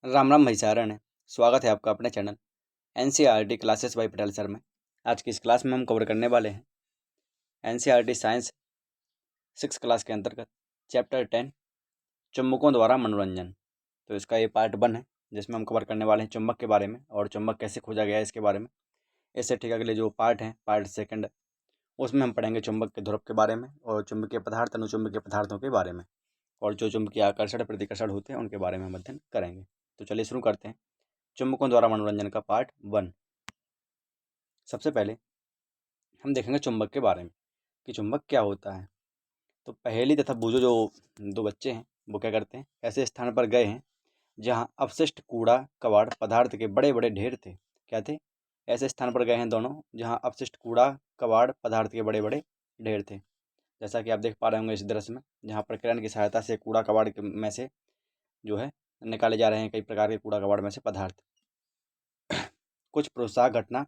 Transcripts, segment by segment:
राम राम भाई सारण है। स्वागत है आपका अपने channel NCERT classes bye Patel sir में। आज की इस क्लास में हम कवर करने वाले हैं एनसीईआरटी साइंस 6 क्लास के अंतर्गत चैप्टर 10 चुम्बकों द्वारा मनोरंजन। तो इसका ये पार्ट 1 है जिसमें हम कवर करने वाले हैं चुम्बक के बारे में और चुम्बक कैसे खोजा गया है इसके बारे में। इससे ठीक अगले जो पार्ट है पार्ट 2 उसमें हम पढ़ेंगे चुम्बक के ध्रुव के बारे में और चुम्बकीय पदार्थ अनुचुम्बकीय पदार्थों के बारे में और जो चुम्बकीय आकर्षण प्रतिकर्षण होते हैं उनके बारे में हम अध्ययन करेंगे। तो चलिए शुरू करते हैं चुम्बकों द्वारा मनोरंजन का पार्ट 1। सबसे पहले हम देखेंगे चुंबक के बारे में कि चुंबक क्या होता है। तो पहेली तथा बूझो जो दो बच्चे हैं वो क्या करते हैं, ऐसे स्थान पर गए हैं जहां अपशिष्ट कूड़ा कबाड़ पदार्थ के बड़े बड़े ढेर थे। क्या थे? ऐसे स्थान पर गए हैं दोनों जहां अपशिष्ट कूड़ा कबाड़ पदार्थ के बड़े बड़े ढेर थे। जैसा कि आप देख पा रहे होंगे इस दृश्य में, जहाँ पर क्रेन की सहायता से कूड़ा कबाड़ में से जो है निकाले जा रहे हैं कई प्रकार के कूड़ा कबाड़ में से पदार्थ। कुछ प्रोत्साहक घटना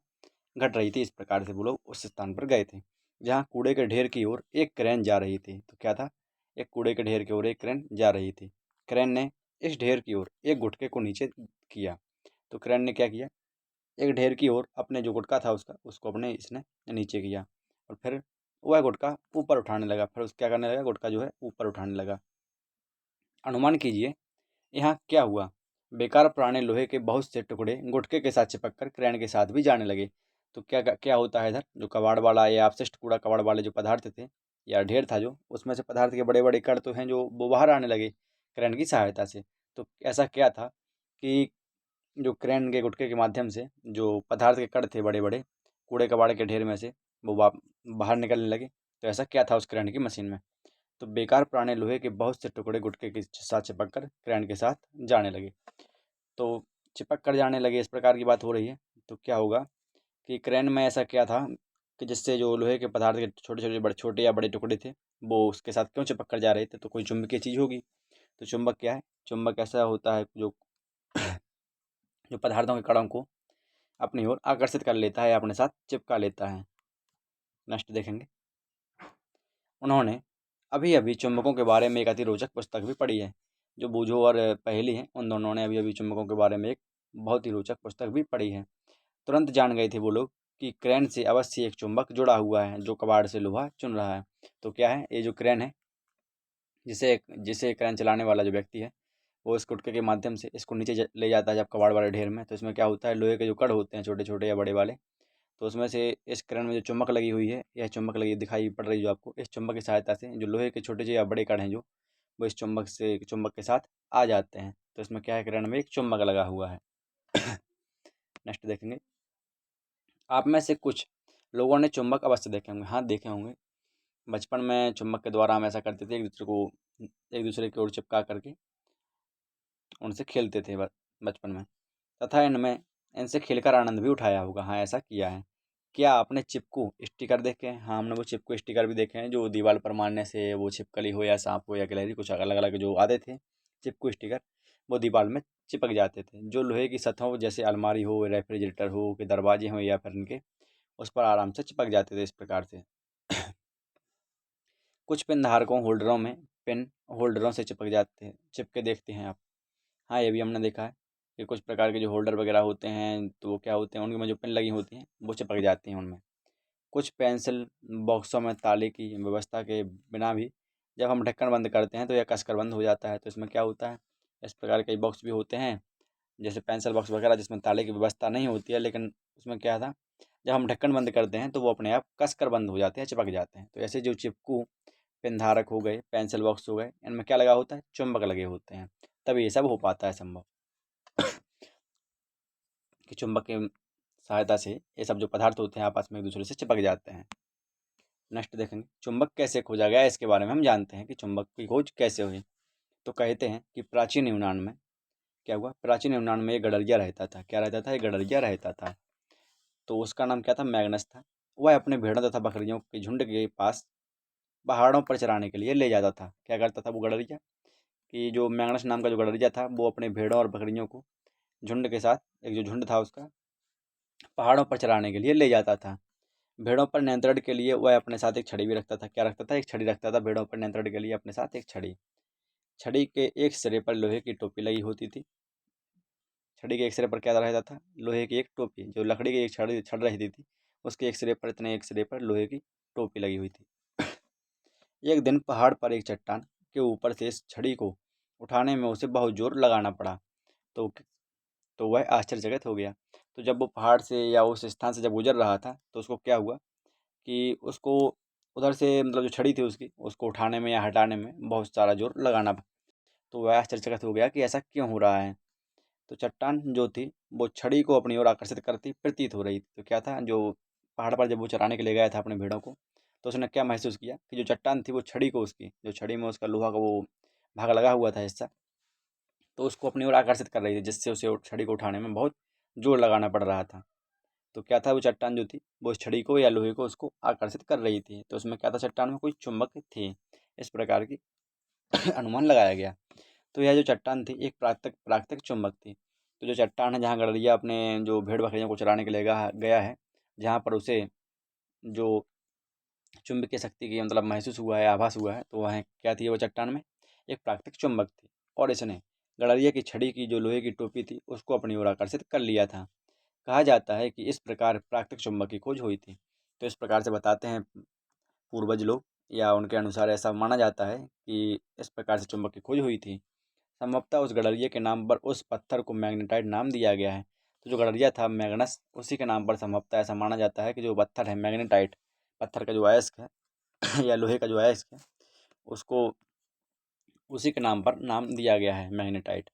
घट रही थी। इस प्रकार से वो लोग उस स्थान पर गए थे जहाँ कूड़े के ढेर की ओर एक क्रेन जा रही थी। तो क्या था? एक कूड़े के ढेर की ओर एक क्रेन जा रही थी। क्रेन ने इस ढेर की ओर एक गुटके को नीचे किया। तो क्रेन ने क्या किया, एक ढेर की ओर अपने जो गुटका था उसको अपने इसने नीचे किया और फिर वह गुटका ऊपर उठाने लगा। फिर उस क्या करने लगा, गुटका जो है ऊपर उठाने लगा। अनुमान कीजिए यहाँ क्या हुआ। बेकार पुराने लोहे के बहुत से टुकड़े गुटके के साथ चिपककर क्रेन के साथ भी जाने लगे। तो क्या क्या होता है इधर, जो कबाड़ वाला या अपशिष्ट कूड़ा कबाड़ वाले जो पदार्थ थे या ढेर था जो, उसमें से पदार्थ के बड़े बड़े कण तो हैं जो वो बाहर आने लगे क्रेन की सहायता से। तो ऐसा क्या था कि जो क्रेन के गुटके के माध्यम से जो पदार्थ के कण थे बड़े बड़े कूड़े कबाड़ के ढेर में से वो बाहर निकलने लगे। तो ऐसा क्या था उस क्रेन की मशीन में? तो बेकार पुराने लोहे के बहुत से टुकड़े गुटके के साथ चिपक कर क्रेन के साथ जाने लगे। तो चिपक कर जाने लगे, इस प्रकार की बात हो रही है। तो क्या होगा कि क्रेन में ऐसा क्या था कि जिससे जो लोहे के पदार्थ के छोटे छोटे बड़े छोटे या बड़े टुकड़े थे वो उसके साथ क्यों चिपक कर जा रहे थे? तो कोई चुंबकीय चीज़ होगी। तो चुंबक क्या है? चुंबक ऐसा होता है जो जो पदार्थों के कणों को अपनी ओर आकर्षित कर लेता है या अपने साथ चिपका लेता है। नेक्स्ट देखेंगे, उन्होंने अभी अभी चुंबकों के बारे में एक अति रोचक पुस्तक भी पढ़ी है। जो बूझो और पहेली हैं उन दोनों ने अभी अभी चुंबकों के बारे में एक बहुत ही रोचक पुस्तक भी पढ़ी है। तुरंत जान गए थे वो लोग कि क्रेन से अवश्य एक चुंबक जुड़ा हुआ है जो कबाड़ से लोहा चुन रहा है। तो क्या है, ये जो क्रेन है, जिसे जिसे क्रेन चलाने वाला जो व्यक्ति है वो इस गुटके के माध्यम से इसको नीचे ले जाता है जब कबाड़ वाले ढेर में। तो इसमें क्या होता है, लोहे के जो कड़ होते हैं छोटे छोटे या बड़े वाले, तो उसमें से इस क्रेन में जो चुम्बक लगी हुई है, यह चुम्बक लगी दिखाई पड़ रही है जो आपको, इस चुम्बक की सहायता से जो लोहे के छोटे या बड़े कण हैं जो वो इस चुम्बक के साथ आ जाते हैं। तो इसमें क्या है, क्रेन में एक चुम्बक लगा हुआ है। नेक्स्ट देखेंगे, आप में से कुछ लोगों ने चुम्बक अवश्य देखे होंगे। हाँ, देखे होंगे। बचपन में चुम्बक के द्वारा हम ऐसा करते थे, एक दूसरे की ओर चिपका करके उनसे खेलते थे बचपन में, तथा इनमें इनसे खेलकर आनंद भी उठाया होगा। हाँ, ऐसा किया है। क्या आपने चिपकू स्टिकर देखे हैं? हाँ, हमने वो चिपकू स्टिकर भी देखे हैं जो दीवार पर मारने से वो छिपकली हो या सांप हो या गिलहरी, कुछ अलग अलग जो आते थे चिपकू स्टिकर, वो दीवार में चिपक जाते थे। जो लोहे की सतहों जैसे अलमारी हो, रेफ्रिजरेटर हो के दरवाजे हों या फिर इनके, उस पर आराम से चिपक जाते थे इस प्रकार से। कुछ पेन धारकों होल्डरों में पेन होल्डरों से चिपक जाते हैं, चिपके देखते हैं आप। हाँ, ये भी हमने देखा है कि कुछ प्रकार के जो होल्डर वगैरह होते हैं तो वो क्या होते हैं, उनमें जो पेन लगी होती हैं वो चिपक जाती हैं उनमें। कुछ पेंसिल बॉक्सों में ताले की व्यवस्था के बिना भी जब हम ढक्कन बंद करते हैं तो यह कसकर बंद हो जाता है। तो इसमें क्या होता है, इस प्रकार के बॉक्स भी होते हैं जैसे पेंसिल बॉक्स वगैरह जिसमें ताले की व्यवस्था नहीं होती है, लेकिन उसमें क्या था, जब हम ढक्कन बंद करते हैं तो वो अपने आप कसकर बंद हो जाते हैं, चिपक जाते हैं। तो ऐसे जो चिपकू पेन धारक हो गए, पेंसिल बॉक्स हो गए, इनमें क्या लगा होता है, चुंबक लगे होते हैं, तभी ये सब हो पाता है संभव कि चुंबक की सहायता से ये सब जो पदार्थ होते हैं आपस में एक दूसरे से चिपक जाते हैं। नेक्स्ट देखेंगे, चुंबक कैसे खोजा गया, इसके बारे में हम जानते हैं कि चुंबक की खोज कैसे हुई। तो कहते हैं कि प्राचीन यूनान में क्या हुआ, प्राचीन यूनान में एक गडरिया रहता था। क्या रहता था? एक गडरिया रहता था। तो उसका नाम क्या था? मैग्नस था। वह अपने भेड़ों तथा बकरियों के झुंड के पास पहाड़ों पर चराने के लिए ले जाता था। क्या करता था वो गडरिया, कि जो मैग्नस नाम का जो गडरिया था वो अपने भेड़ों और बकरियों को झुंड के साथ, एक जो झुंड था उसका, पहाड़ों पर चराने के लिए ले जाता था। भेड़ों पर नियंत्रण के लिए वह अपने साथ एक छड़ी भी रखता था। क्या रखता था? एक छड़ी रखता था भेड़ों पर नियंत्रण के लिए अपने साथ एक छड़ी। छड़ी के एक सिरे पर लोहे की टोपी लगी होती थी छड़ी के एक सिरे पर क्या रहता था, लोहे की एक टोपी। जो लकड़ी की एक छड़ी छड़ रही थी उसके एक सिरे पर, इतने एक सिरे पर लोहे की टोपी लगी हुई थी। एक दिन पहाड़ पर एक चट्टान के ऊपर से इस छड़ी को उठाने में उसे बहुत जोर लगाना पड़ा। तो तो वह आश्चर्यचकित हो गया। तो जब वो पहाड़ से या उस स्थान से जब गुजर रहा था तो उसको क्या हुआ कि उसको उधर से मतलब जो छड़ी थी उसकी, उसको उठाने में या हटाने में बहुत सारा जोर लगाना। तो वह आश्चर्यचकित हो गया कि ऐसा क्यों हो रहा है। तो चट्टान जो थी वो छड़ी को अपनी ओर आकर्षित करती प्रतीत हो रही थी। तो क्या था, जो पहाड़ पर जब वो चराने के लिए गया था अपने भेड़ों को, तो उसने क्या महसूस किया कि जो चट्टान थी वो छड़ी को, उसकी जो छड़ी में उसका लोहा का वो भाग लगा हुआ था हिस्सा, तो उसको अपनी ओर आकर्षित कर रही थी, जिससे उसे छड़ी को उठाने में बहुत जोर लगाना पड़ रहा था। तो क्या था, वो चट्टान जो थी वो उस छड़ी को या लोहे को उसको आकर्षित कर रही थी। तो उसमें क्या था, चट्टान में कोई चुंबक थी, इस प्रकार की अनुमान लगाया गया। तो यह जो चट्टान थी एक प्राकृतिक प्राकृतिक चुंबक थी। तो जो चट्टान है, जहाँ गड़रिया अपने जो भेड़ बकरियों को चराने के लिए गया है, जहाँ पर उसे जो चुंबकीय शक्ति की मतलब महसूस हुआ है, आभास हुआ है, तो वह क्या थी, वो चट्टान में एक प्राकृतिक चुंबक थी। और इसने गड़रिया की छड़ी की जो लोहे की टोपी थी उसको अपनी ओर आकर्षित कर लिया था। कहा जाता है कि इस प्रकार प्राकृतिक चुंबक की खोज हुई थी। तो इस प्रकार से बताते हैं पूर्वज लोग, या उनके अनुसार ऐसा माना जाता है कि इस प्रकार से चुंबक की खोज हुई थी। संभवतः उस गड़रिये के नाम पर उस पत्थर को मैग्नेटाइट नाम दिया गया है। तो जो गड़रिया था मैग्नस, उसी के नाम पर संभवतः ऐसा माना जाता है कि जो पत्थर है मैग्नेटाइट, पत्थर का जो अयस्क है या लोहे का जो अयस्क है, उसको उसी के नाम पर नाम दिया गया है, मैग्नेटाइट।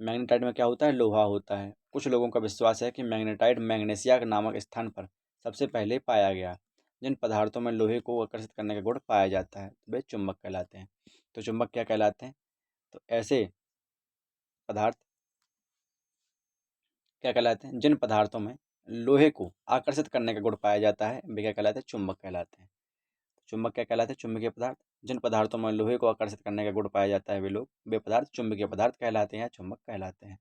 मैग्नेटाइट में क्या होता है, लोहा होता है। कुछ लोगों का विश्वास है कि मैग्नेटाइट मैग्नेशिया नामक स्थान पर सबसे पहले पाया गया। जिन पदार्थों में लोहे को आकर्षित करने का गुण पाया जाता है वे चुंबक कहलाते हैं। तो चुंबक क्या कहलाते हैं, तो ऐसे पदार्थ क्या कहलाते हैं, जिन पदार्थों में लोहे को आकर्षित करने का गुण पाया जाता है वे क्या कहलाते हैं, चुंबक कहलाते हैं। चुंबक क्या कहलाते हैं, चुंबकीय पदार्थ। जिन पदार्थों में लोहे को आकर्षित करने का गुण पाया जाता है वे पदार्थ चुंबकीय पदार्थ कहलाते हैं या चुंबक कहलाते हैं।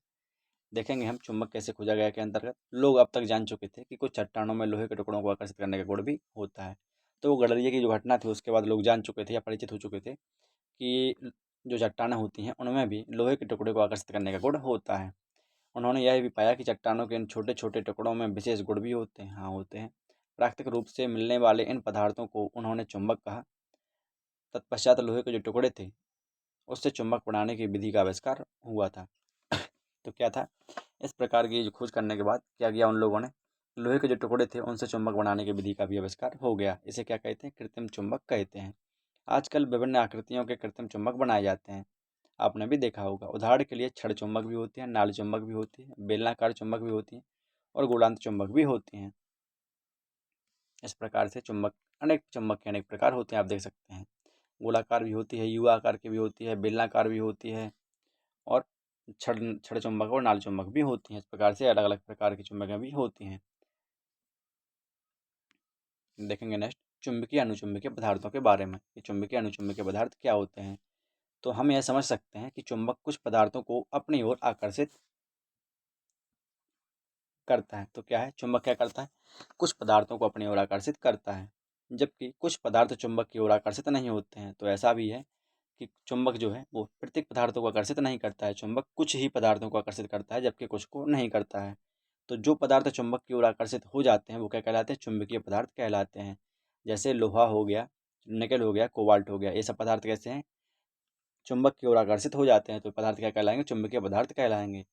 देखेंगे हम चुंबक कैसे खोजा गया के अंतर्गत। लोग अब तक जान चुके थे कि कुछ चट्टानों में लोहे के टुकड़ों को आकर्षित करने का गुण भी होता है। तो वो गड़रिये की जो घटना थी उसके बाद लोग जान चुके थे या परिचित हो चुके थे कि जो चट्टानें होती हैं उनमें भी लोहे के टुकड़े को आकर्षित करने का गुण होता है। उन्होंने यह भी पाया कि चट्टानों के इन छोटे छोटे टुकड़ों में विशेष गुण भी होते हैं। हाँ, होते हैं। प्राकृतिक रूप से मिलने वाले इन पदार्थों को उन्होंने चुंबक कहा। तत्पश्चात लोहे के जो टुकड़े थे उससे चुंबक बनाने की विधि का आविष्कार हुआ था। तो क्या था, इस प्रकार की खोज करने के बाद क्या किया उन लोगों ने, लोहे के जो टुकड़े थे उनसे चुंबक बनाने की विधि का भी आविष्कार हो गया। इसे क्या कहते हैं, कृत्रिम चुंबक कहते हैं। आजकल विभिन्न आकृतियों के कृत्रिम चुंबक बनाए जाते हैं। आपने भी देखा होगा। उदाहरण के लिए छड़ चुंबक भी होती है, नाल चुंबक भी होती है, बेलनाकार चुंबक भी होती है और गोलांत चुंबक भी होती हैं। इस प्रकार से चुंबक के अनेक प्रकार होते हैं, आप देख सकते हैं। गोलाकार भी होती है, यू आकार की भी होती है, बेलनाकार भी होती है और छड़ छड़ चुंबक और नाल चुंबक भी होती हैं। इस प्रकार से अलग अलग प्रकार की चुंबकें भी होती हैं। देखेंगे नेक्स्ट चुंबकीय अनुचुंबकीय पदार्थों के बारे में कि चुंबकीय अनुचुंबकीय पदार्थ क्या होते हैं। तो हम यह समझ सकते हैं कि चुंबक कुछ पदार्थों को अपनी ओर आकर्षित करता है। तो क्या है, चुंबक क्या करता है, कुछ पदार्थों को अपनी ओर आकर्षित करता है, जबकि कुछ पदार्थ चुंबक की ओर आकर्षित नहीं होते हैं। तो ऐसा भी है कि चुंबक जो है वो प्रत्येक पदार्थों को आकर्षित नहीं करता है। चुंबक कुछ ही पदार्थों को आकर्षित करता है जबकि कुछ को नहीं करता है। तो जो पदार्थ चुंबक की ओर आकर्षित हो जाते हैं वो क्या कहलाते हैं, चुंबकीय पदार्थ कहलाते हैं। जैसे लोहा हो गया, निकल हो गया, कोबाल्ट हो गया, ये सब पदार्थ कैसे हैं, चुंबक की ओर आकर्षित हो जाते हैं। तो पदार्थ क्या कहलाएंगे, चुंबकीय पदार्थ कहलाएंगे।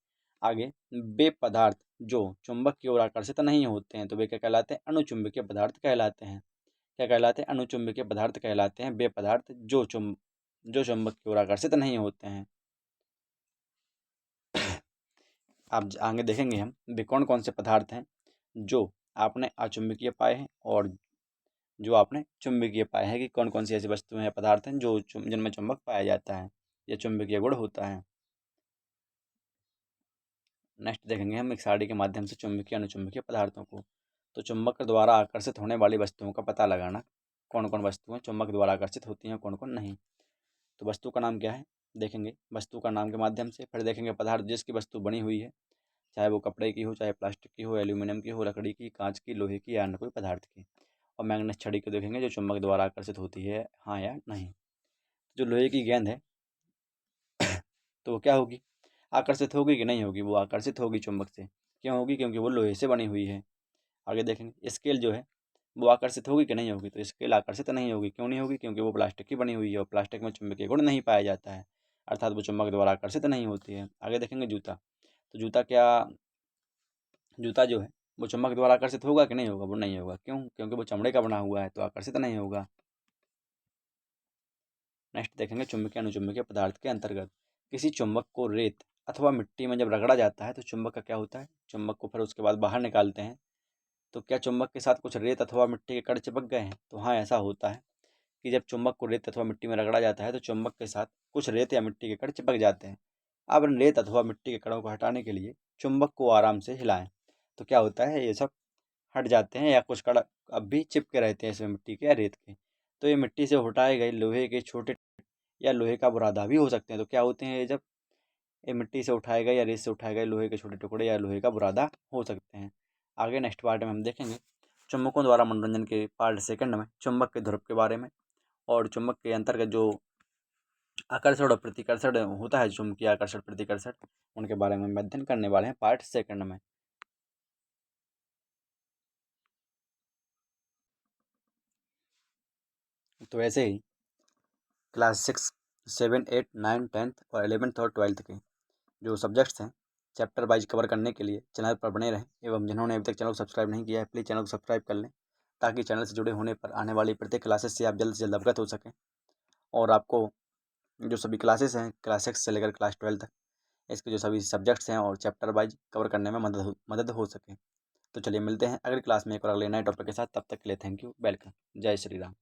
आगे वे पदार्थ जो चुंबक की ओर आकर्षित नहीं होते हैं तो वे क्या कहलाते हैं, अनुचुंबकीय पदार्थ कहलाते हैं। क्या कहलाते हैं, अनुचुंबकीय पदार्थ कहलाते हैं वे पदार्थ जो चुंबक की ओर आकर्षित नहीं होते हैं। आप आगे देखेंगे हम वे कौन कौन से पदार्थ हैं जो आपने अचुंबकीय पाए हैं और जो आपने चुंबकीय पाए हैं, कि कौन कौन सी ऐसी वस्तुएं हैं, पदार्थ हैं जो जिनमें चुंबक पाया जाता है या चुंबकीय गुण होता है। नेक्स्ट देखेंगे हम एक सारणी के माध्यम से चुंबकीय अनुचुंबकीय पदार्थों को। तो चुंबक द्वारा आकर्षित होने वाली वस्तुओं का पता लगाना, कौन कौन वस्तुएं चुंबक द्वारा आकर्षित होती हैं, कौन कौन नहीं। तो वस्तु का नाम क्या है, देखेंगे वस्तु का नाम के माध्यम से। फिर देखेंगे पदार्थ जिसकी वस्तु बनी हुई है, चाहे वो कपड़े की हो, चाहे प्लास्टिक की हो, एल्यूमिनियम की हो, लकड़ी की, कांच की, लोहे की या अन्य कोई पदार्थ की। और मैग्नेट छड़ी को देखेंगे जो चुंबक द्वारा आकर्षित होती है, हाँ या नहीं। जो लोहे की गेंद है तो वो क्या होगी, आकर्षित होगी कि नहीं होगी? वो आकर्षित होगी चुंबक से। क्यों होगी? क्योंकि वो लोहे से बनी हुई है। आगे देखेंगे स्केल जो है वो आकर्षित होगी कि नहीं होगी? तो स्केल आकर्षित नहीं होगी। क्यों नहीं होगी? क्योंकि वो प्लास्टिक की बनी हुई है और प्लास्टिक में चुंबकीय गुण नहीं पाया जाता है, अर्थात वो चुंबक द्वारा आकर्षित नहीं होती है। आगे देखेंगे जूता। तो जूता जो है वो चुंबक द्वारा आकर्षित होगा कि नहीं होगा? वो नहीं होगा। क्यों? क्योंकि वो चमड़े का बना हुआ है, तो आकर्षित नहीं होगा। नेक्स्ट देखेंगे चुंबकीय अनुचुंबकीय पदार्थ के अंतर्गत किसी चुंबक को रेत अथवा मिट्टी में जब रगड़ा जाता है तो चुंबक का क्या होता है? चुंबक को फिर उसके बाद बाहर निकालते हैं, तो क्या चुंबक के साथ कुछ रेत अथवा मिट्टी के कण चिपक गए हैं? तो हाँ, ऐसा होता है कि जब चुंबक को रेत अथवा मिट्टी में रगड़ा जाता है तो चुंबक के साथ कुछ रेत या मिट्टी के कण चिपक जाते हैं। अब इन रेत अथवा मिट्टी के कणों को हटाने के लिए चुंबक को आराम से हिलाएं, तो क्या होता है? ये सब हट जाते हैं, या कुछ कण अब भी चिपके रहते हैं इसमें मिट्टी के या रेत के। तो ये मिट्टी से उठाए गए लोहे के छोटे या लोहे का बुरादा भी हो सकते हैं। तो क्या होते हैं ये? जब ये मिट्टी से उठाए गए या रेत से उठाए गए लोहे के छोटे टुकड़े या लोहे का बुरादा हो सकते हैं। आगे नेक्स्ट पार्ट में हम देखेंगे चुंबकों द्वारा मनोरंजन के पार्ट सेकंड में चुंबक के ध्रुव के बारे में, और चुंबक के अंतर्गत जो आकर्षण और प्रतिकर्षण होता है, चुंबकीय आकर्षण प्रतिकर्षण, उनके बारे में हम अध्ययन करने वाले हैं पार्ट सेकंड में। तो ऐसे ही क्लास 6, 7, 8, 9, 10th और 11th और 12th के जो सब्जेक्ट्स हैं चैप्टर वाइज कवर करने के लिए चैनल पर बने रहें, एवं जिन्होंने अभी तक चैनल को सब्सक्राइब नहीं किया है प्लीज़ चैनल को सब्सक्राइब कर लें, ताकि चैनल से जुड़े होने पर आने वाली प्रत्येक क्लासेस से आप जल्द से जल्द अवगत हो सकें, और आपको जो सभी क्लासेस हैं क्लास 6 से लेकर क्लास 12 तक, इसके जो सभी सब्जेक्ट्स हैं और चैप्टर वाइज कवर करने में मदद हो सके। तो चलिए मिलते हैं अगली क्लास में एक और अगले नए टॉपिक के साथ। तब तक के लिए थैंक यू, वेलकम, जय श्री राम।